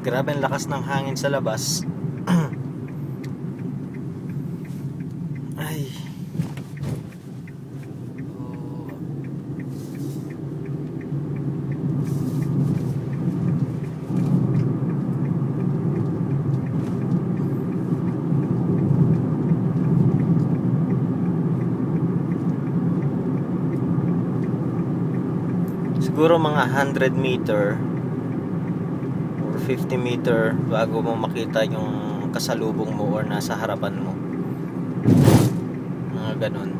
Grabe ang lakas ng hangin sa labas. Ay. Siguro mga 100 meter or 50 meter bago mo makita yung kasalubong mo or nasa harapan mo. Mga ganon.